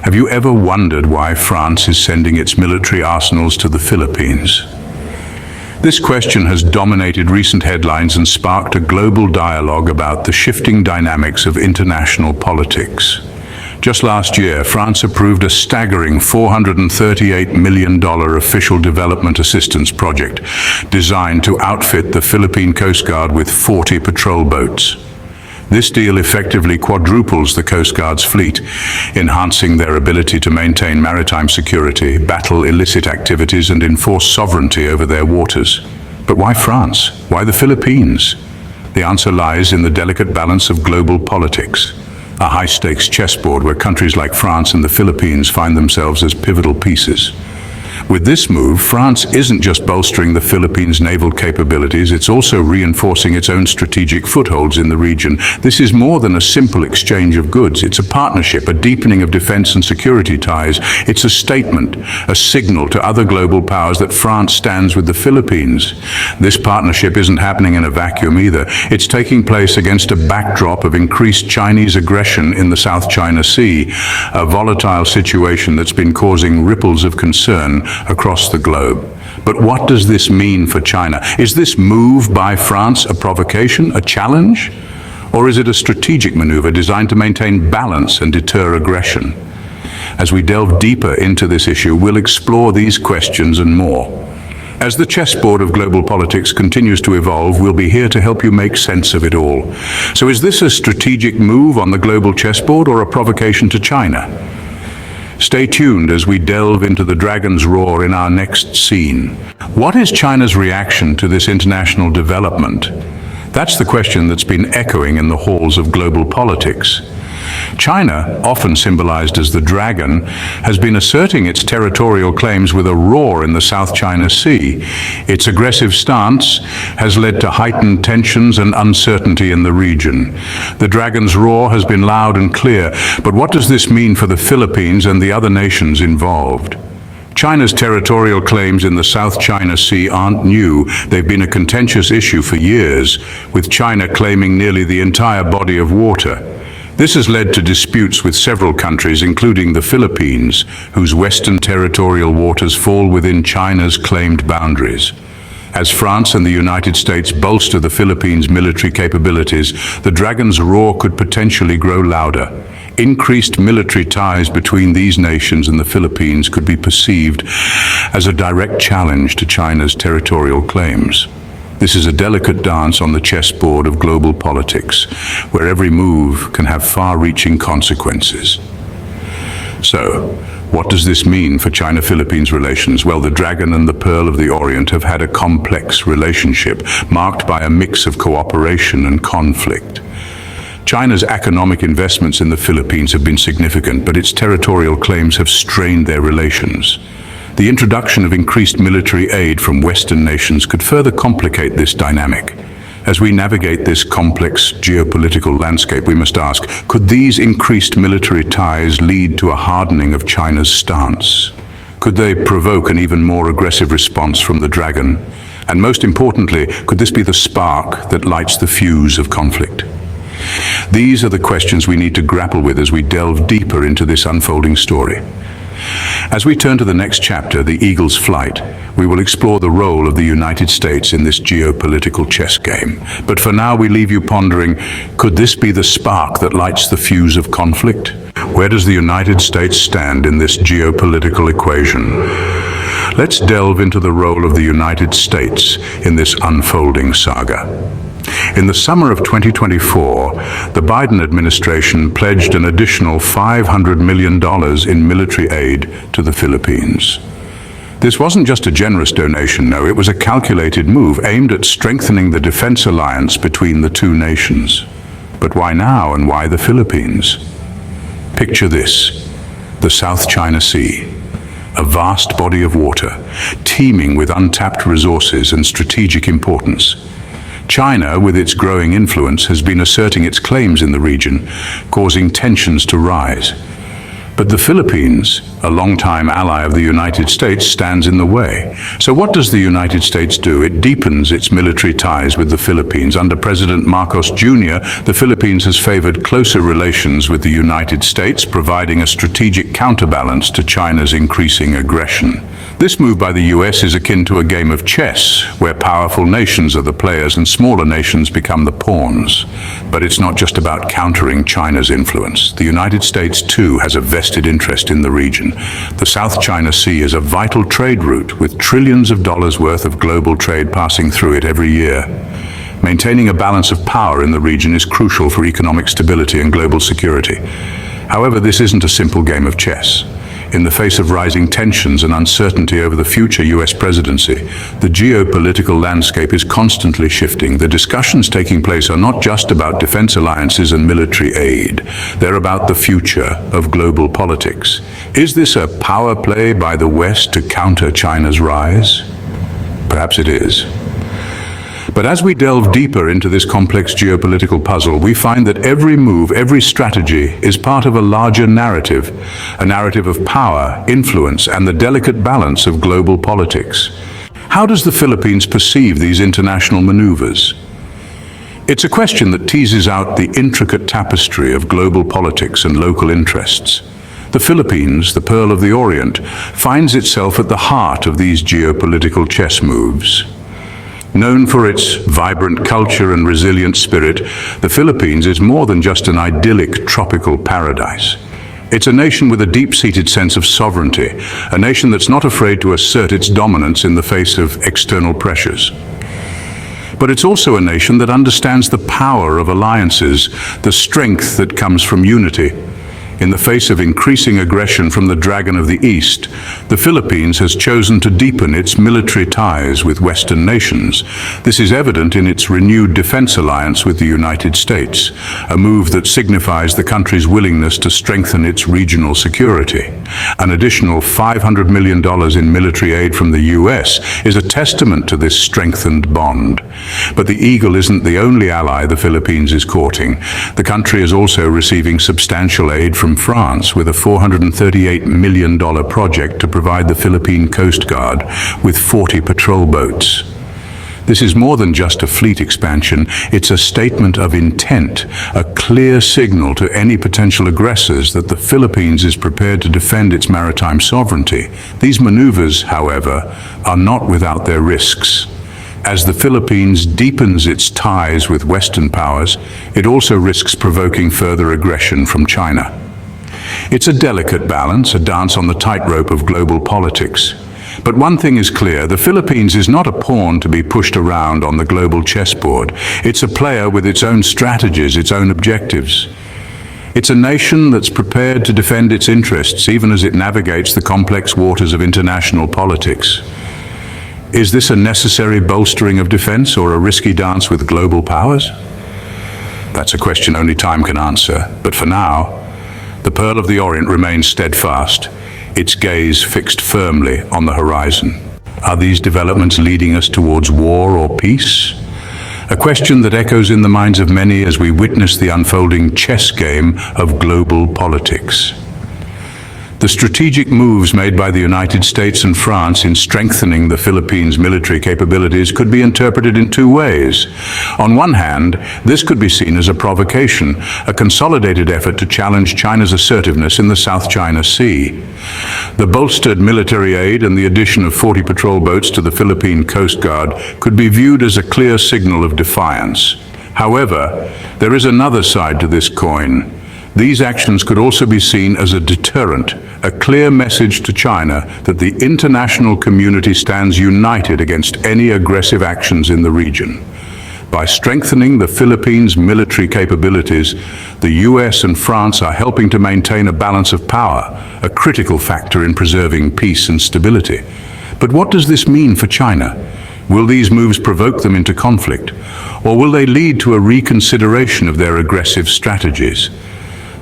Have you ever wondered why France is sending its military arsenals to the Philippines? This question has dominated recent headlines and sparked a global dialogue about the shifting dynamics of international politics. Just last year, France approved a staggering $438 million official development assistance project designed to outfit the Philippine Coast Guard with 40 patrol boats. This deal effectively quadruples the Coast Guard's fleet, enhancing their ability to maintain maritime security, battle illicit activities, and enforce sovereignty over their waters. But why France? Why the Philippines? The answer lies in the delicate balance of global politics. A high-stakes chessboard where countries like France and the Philippines find themselves as pivotal pieces. With this move, France isn't just bolstering the Philippines' naval capabilities, it's also reinforcing its own strategic footholds in the region. This is more than a simple exchange of goods. It's a partnership, a deepening of defense and security ties. It's a statement, a signal to other global powers that France stands with the Philippines. This partnership isn't happening in a vacuum either. It's taking place against a backdrop of increased Chinese aggression in the South China Sea, a volatile situation that's been causing ripples of concern across the globe. But what does this mean for China? Is this move by France a provocation, a challenge? Or is it a strategic maneuver designed to maintain balance and deter aggression? As we delve deeper into this issue, we'll explore these questions and more. As the chessboard of global politics continues to evolve, we'll be here to help you make sense of it all. So is this a strategic move on the global chessboard or a provocation to China? Stay tuned as we delve into the dragon's roar in our next scene. What is China's reaction to this international development? That's the question that's been echoing in the halls of global politics. China, often symbolized as the dragon, has been asserting its territorial claims with a roar in the South China Sea. Its aggressive stance has led to heightened tensions and uncertainty in the region. The dragon's roar has been loud and clear, but what does this mean for the Philippines and the other nations involved? China's territorial claims in the South China Sea aren't new. They've been a contentious issue for years, with China claiming nearly the entire body of water. This has led to disputes with several countries, including the Philippines, whose western territorial waters fall within China's claimed boundaries. As France and the United States bolster the Philippines' military capabilities, the dragon's roar could potentially grow louder. Increased military ties between these nations and the Philippines could be perceived as a direct challenge to China's territorial claims. This is a delicate dance on the chessboard of global politics, where every move can have far-reaching consequences. So, what does this mean for China-Philippines relations? Well, the dragon and the pearl of the Orient have had a complex relationship, marked by a mix of cooperation and conflict. China's economic investments in the Philippines have been significant, but its territorial claims have strained their relations. The introduction of increased military aid from Western nations could further complicate this dynamic. As we navigate this complex geopolitical landscape, we must ask, could these increased military ties lead to a hardening of China's stance? Could they provoke an even more aggressive response from the dragon? And most importantly, could this be the spark that lights the fuse of conflict? These are the questions we need to grapple with as we delve deeper into this unfolding story. As we turn to the next chapter, The Eagle's Flight, we will explore the role of the United States in this geopolitical chess game. But for now, we leave you pondering, could this be the spark that lights the fuse of conflict? Where does the United States stand in this geopolitical equation? Let's delve into the role of the United States in this unfolding saga. In the summer of 2024, the Biden administration pledged an additional $500 million in military aid to the Philippines. This wasn't just a generous donation, no, it was a calculated move aimed at strengthening the defense alliance between the two nations. But why now and why the Philippines? Picture this: the South China Sea, a vast body of water, teeming with untapped resources and strategic importance. China, with its growing influence, has been asserting its claims in the region, causing tensions to rise. But the Philippines, a longtime ally of the United States, stands in the way. So what does the United States do? It deepens its military ties with the Philippines. Under President Marcos Jr., the Philippines has favored closer relations with the United States, providing a strategic counterbalance to China's increasing aggression. This move by the US is akin to a game of chess, where powerful nations are the players and smaller nations become the pawns. But it's not just about countering China's influence. The United States, too, has a vested interest in the region. The South China Sea is a vital trade route, with trillions of dollars worth of global trade passing through it every year. Maintaining a balance of power in the region is crucial for economic stability and global security. However, this isn't a simple game of chess. In the face of rising tensions and uncertainty over the future US presidency, the geopolitical landscape is constantly shifting. The discussions taking place are not just about defense alliances and military aid. They're about the future of global politics. Is this a power play by the West to counter China's rise? Perhaps it is. But as we delve deeper into this complex geopolitical puzzle, we find that every move, every strategy is part of a larger narrative, a narrative of power, influence, and the delicate balance of global politics. How does the Philippines perceive these international maneuvers? It's a question that teases out the intricate tapestry of global politics and local interests. The Philippines, the Pearl of the Orient, finds itself at the heart of these geopolitical chess moves. Known for its vibrant culture and resilient spirit, the Philippines is more than just an idyllic tropical paradise. It's a nation with a deep-seated sense of sovereignty, a nation that's not afraid to assert its dominance in the face of external pressures. But it's also a nation that understands the power of alliances, the strength that comes from unity. In the face of increasing aggression from the Dragon of the East, the Philippines has chosen to deepen its military ties with Western nations. This is evident in its renewed defense alliance with the United States, a move that signifies the country's willingness to strengthen its regional security. An additional $500 million in military aid from the US is a testament to this strengthened bond. But the eagle isn't the only ally the Philippines is courting. The country is also receiving substantial aid from France with a $438 million project to provide the Philippine Coast Guard with 40 patrol boats. This is more than just a fleet expansion, it's a statement of intent, a clear signal to any potential aggressors that the Philippines is prepared to defend its maritime sovereignty. These maneuvers, however, are not without their risks. As the Philippines deepens its ties with Western powers, it also risks provoking further aggression from China. It's a delicate balance, a dance on the tightrope of global politics. But one thing is clear, the Philippines is not a pawn to be pushed around on the global chessboard. It's a player with its own strategies, its own objectives. It's a nation that's prepared to defend its interests even as it navigates the complex waters of international politics. Is this a necessary bolstering of defense or a risky dance with global powers? That's a question only time can answer. But for now, the Pearl of the Orient remains steadfast, its gaze fixed firmly on the horizon. Are these developments leading us towards war or peace? A question that echoes in the minds of many as we witness the unfolding chess game of global politics. The strategic moves made by the United States and France in strengthening the Philippines' military capabilities could be interpreted in two ways. On one hand, this could be seen as a provocation, a consolidated effort to challenge China's assertiveness in the South China Sea. The bolstered military aid and the addition of 40 patrol boats to the Philippine Coast Guard could be viewed as a clear signal of defiance. However, there is another side to this coin. These actions could also be seen as a deterrent, a clear message to China that the international community stands united against any aggressive actions in the region. By strengthening the Philippines' military capabilities, the US and France are helping to maintain a balance of power, a critical factor in preserving peace and stability. But what does this mean for China? Will these moves provoke them into conflict, or will they lead to a reconsideration of their aggressive strategies?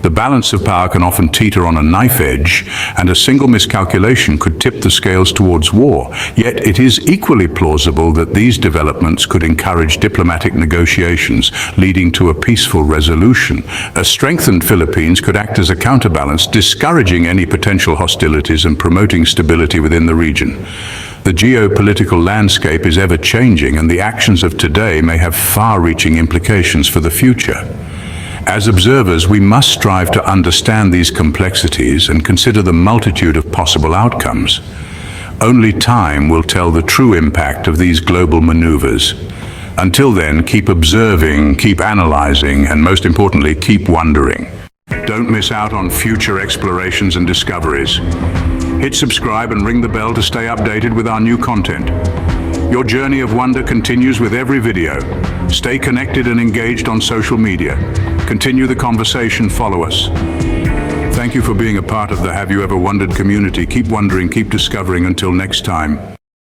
The balance of power can often teeter on a knife edge, and a single miscalculation could tip the scales towards war. Yet it is equally plausible that these developments could encourage diplomatic negotiations, leading to a peaceful resolution. A strengthened Philippines could act as a counterbalance, discouraging any potential hostilities and promoting stability within the region. The geopolitical landscape is ever-changing, and the actions of today may have far-reaching implications for the future. As observers, we must strive to understand these complexities and consider the multitude of possible outcomes. Only time will tell the true impact of these global maneuvers. Until then, keep observing, keep analyzing, and most importantly, keep wondering. Don't miss out on future explorations and discoveries. Hit subscribe and ring the bell to stay updated with our new content. Your journey of wonder continues with every video. Stay connected and engaged on social media. Continue the conversation, follow us. Thank you for being a part of the Have You Ever Wondered community. Keep wondering, keep discovering. Until next time.